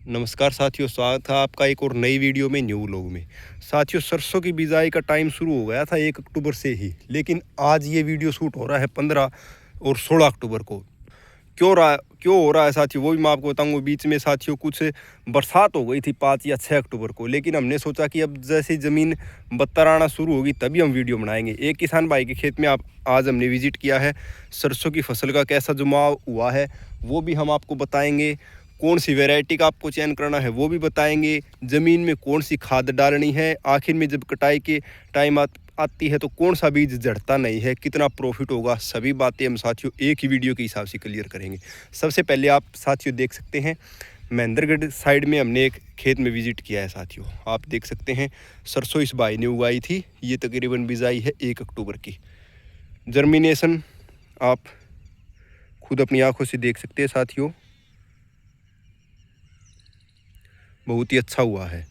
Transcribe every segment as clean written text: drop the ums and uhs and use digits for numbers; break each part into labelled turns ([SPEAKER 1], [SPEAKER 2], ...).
[SPEAKER 1] नमस्कार साथियों, स्वागत है आपका एक और नई वीडियो में, न्यू व्लॉग में। साथियों, सरसों की बिजाई का टाइम शुरू हो गया था 1 अक्टूबर से ही, लेकिन आज ये वीडियो शूट हो रहा है 15 और 16 अक्टूबर को। क्यों हो रहा है साथियों, वो भी मैं आपको बताऊंगा। बीच में साथियों कुछ बरसात हो गई थी 5 या 6 अक्टूबर को, लेकिन हमने सोचा कि अब जैसे ज़मीन बत्तर आना शुरू होगी तभी हम वीडियो बनाएंगे। एक किसान भाई के खेत में आज हमने विजिट किया है। सरसों की फसल का कैसा जुमाव हुआ है वो भी हम आपको बताएंगे। कौन सी वैरायटी का आपको चयन करना है वो भी बताएंगे। ज़मीन में कौन सी खाद डालनी है, आखिर में जब कटाई के टाइम आती है तो कौन सा बीज जड़ता नहीं है, कितना प्रॉफिट होगा, सभी बातें हम साथियों एक ही वीडियो के हिसाब से क्लियर करेंगे। सबसे पहले आप साथियों देख सकते हैं, महेंद्रगढ़ साइड में हमने एक खेत में विजिट किया है साथियों। आप देख सकते हैं सरसों इस भाई ने उगाई थी। ये तकरीबन बिजाई है 1 अक्टूबर की। जर्मिनेशन आप खुद अपनी आंखों से देख सकते हैं साथियों, बहुत ही अच्छा हुआ है।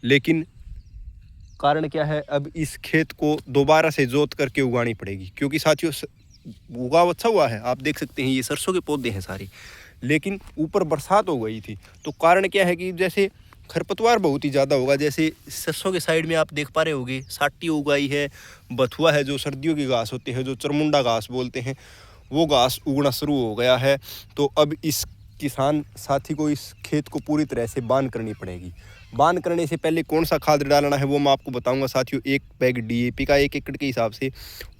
[SPEAKER 1] लेकिन कारण क्या है, अब इस खेत को दोबारा से जोत करके उगानी पड़ेगी, क्योंकि साथियों उगाव अच्छा हुआ है। आप देख सकते हैं ये सरसों के पौधे हैं सारे, लेकिन ऊपर बरसात हो गई थी। तो कारण क्या है कि जैसे खरपतवार बहुत ही ज़्यादा होगा। जैसे सरसों के साइड में आप देख पा रहे होंगे, साटी उगाई है, बथुआ है जो सर्दियों की घास होती है, जो चरमुंडा घास बोलते हैं, वो घास उगना शुरू हो गया है। तो अब इस किसान साथी को इस खेत को पूरी तरह से बांध करनी पड़ेगी। बांध करने से पहले कौन सा खाद डालना है वो मैं आपको बताऊंगा साथियों। 1 बैग डीएपी का 1 एकड़ के हिसाब से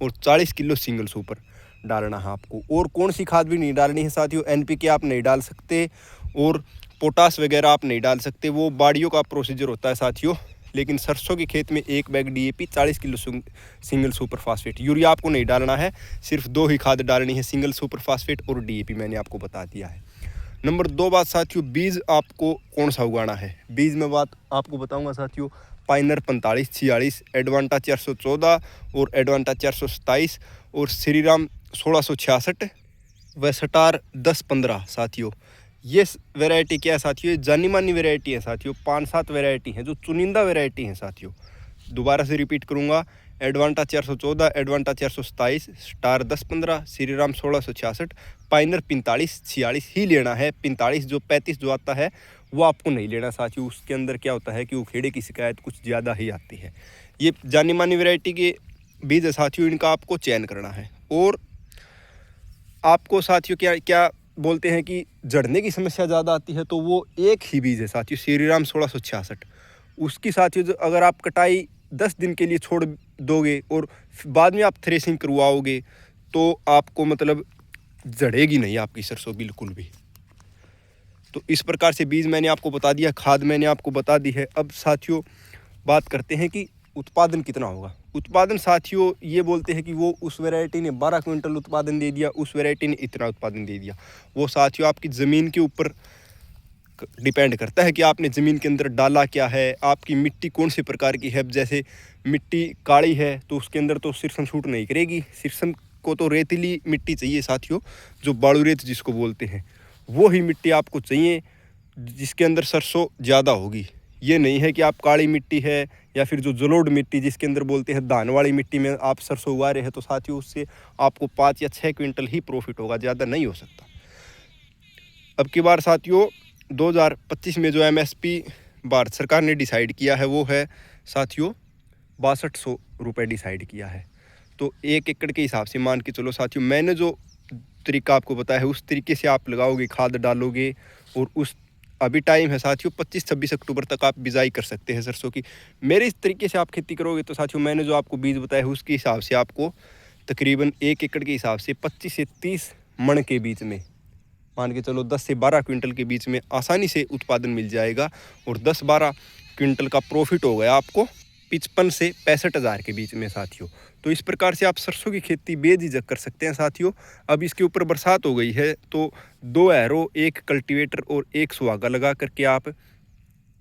[SPEAKER 1] और 40 किलो सिंगल सुपर डालना है आपको। और कौन सी खाद भी नहीं डालनी है साथियों। एनपीके आप नहीं डाल सकते और पोटास वगैरह आप नहीं डाल सकते, वो बाड़ियों का प्रोसीजर होता है साथियों। लेकिन सरसों के खेत में 1 bag DAP, 40 kilo single super phosphate, urea आपको नहीं डालना है। सिर्फ 2 ही खाद डालनी है, सिंगल सुपर फास्फेट और डीएपी, मैंने आपको बता दिया है। नंबर 2 बात साथियों, बीज आपको कौन सा उगाना है। बीज में बात आपको बताऊंगा साथियों। पाइनर 4546, एडवांटा 414 और एडवांटा 427 और श्रीराम 1666 व स्टार 1015 साथियों। ये वैरायटी क्या है साथियों, ये जानी मानी वैरायटी है साथियों। 5-7 वैरायटी हैं जो चुनिंदा वैरायटी हैं साथियों। दोबारा से रिपीट करूंगा, एडवांटा 414, एडवांटा 427, स्टार 1015, श्रीराम 1666, पाइनर 4546 ही लेना है। 45 जो 35 जो आता है वो आपको नहीं लेना साथियों। उसके अंदर क्या होता है कि उखेड़े की शिकायत कुछ ज़्यादा ही आती है। ये जानी मानी वैरायटी के बीज है साथियों, इनका आपको चयन करना है। और आपको साथियों क्या क्या बोलते हैं कि जड़ने की समस्या ज़्यादा आती है, तो वो एक ही बीज है साथियों, श्रीराम 1666। उसकी साथियों अगर आप कटाई 10 दिन के लिए छोड़ दोगे और बाद में आप थ्रेसिंग करवाओगे तो आपको मतलब जड़ेगी नहीं आपकी सरसों बिल्कुल भी। तो इस प्रकार से बीज मैंने आपको बता दिया, खाद मैंने आपको बता दी है। अब साथियों बात करते हैं कि उत्पादन कितना होगा। उत्पादन साथियों ये बोलते हैं कि वो उस वैरायटी ने 12 क्विंटल उत्पादन दे दिया, उस वैरायटी ने इतना उत्पादन दे दिया। वो साथियों आपकी ज़मीन के ऊपर डिपेंड करता है कि आपने ज़मीन के अंदर डाला क्या है, आपकी मिट्टी कौन से प्रकार की है। जैसे मिट्टी काली है तो उसके अंदर तो सिरसम शूट नहीं करेगी। सिरसम को तो रेतीली मिट्टी चाहिए साथियों, जो बालू रेत जिसको बोलते हैं, वो ही मिट्टी आपको चाहिए जिसके अंदर सरसों ज़्यादा होगी। ये नहीं है कि आप काली मिट्टी है या फिर जो जलोढ़ मिट्टी जिसके अंदर बोलते हैं धान वाली मिट्टी में आप सरसों उगा रहे हैं, तो साथियों उससे आपको 5 या 6 क्विंटल ही प्रॉफिट होगा, ज़्यादा नहीं हो सकता। अब की बार साथियों 2025 में जो एमएसपी भारत सरकार ने डिसाइड किया है वो है साथियों 6200 रुपये डिसाइड किया है। तो 1 एकड़ के हिसाब से मान के चलो साथियों, मैंने जो तरीका आपको बताया है उस तरीके से आप लगाओगे, खाद डालोगे, और उस अभी टाइम है साथियों 25-26 अक्टूबर तक आप बिजाई कर सकते हैं सरसों की। मेरे इस तरीके से आप खेती करोगे तो साथियों मैंने जो आपको बीज बताया है उसके हिसाब से आपको तकरीबन 1 एकड़ के हिसाब से 25 से 30 मण के बीच में, मान के चलो 10 से 12 क्विंटल के बीच में आसानी से उत्पादन मिल जाएगा। और 10-12 क्विंटल का प्रॉफिट हो गया आपको 55 से 65 हज़ार के बीच में साथियों। तो इस प्रकार से आप सरसों की खेती बेझिझक कर सकते हैं साथियों। अब इसके ऊपर बरसात हो गई है तो 2 एरो, 1 कल्टीवेटर और 1 सुहागा लगा करके आप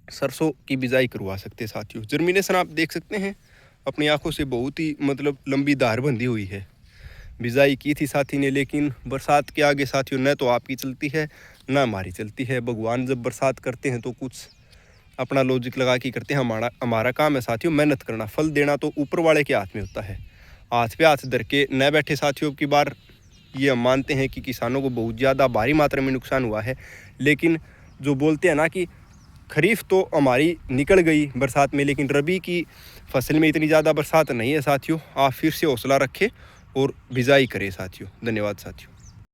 [SPEAKER 1] सरसों की बिजाई करवा सकते हैं साथियों। जर्मिनेशन आप देख सकते हैं अपनी आंखों से, बहुत ही मतलब लंबी धार बंधी हुई है। बिजाई की थी साथी ने, लेकिन बरसात के आगे साथियों न तो आपकी चलती है न हमारी चलती है। भगवान जब बरसात करते हैं तो कुछ अपना लॉजिक लगा के करते हैं। हमारा काम है साथियों मेहनत करना, फल देना तो ऊपर वाले के हाथ में होता है। हाथ पे हाथ धर के न बैठे साथियों। की बार ये हम मानते हैं कि किसानों को बहुत ज़्यादा भारी मात्रा में नुकसान हुआ है, लेकिन जो बोलते हैं ना कि खरीफ तो हमारी निकल गई बरसात में, लेकिन रबी की फसल में इतनी ज़्यादा बरसात नहीं है साथियों। आप फिर से हौसला रखें और बिजाई करें साथियों। धन्यवाद साथियों।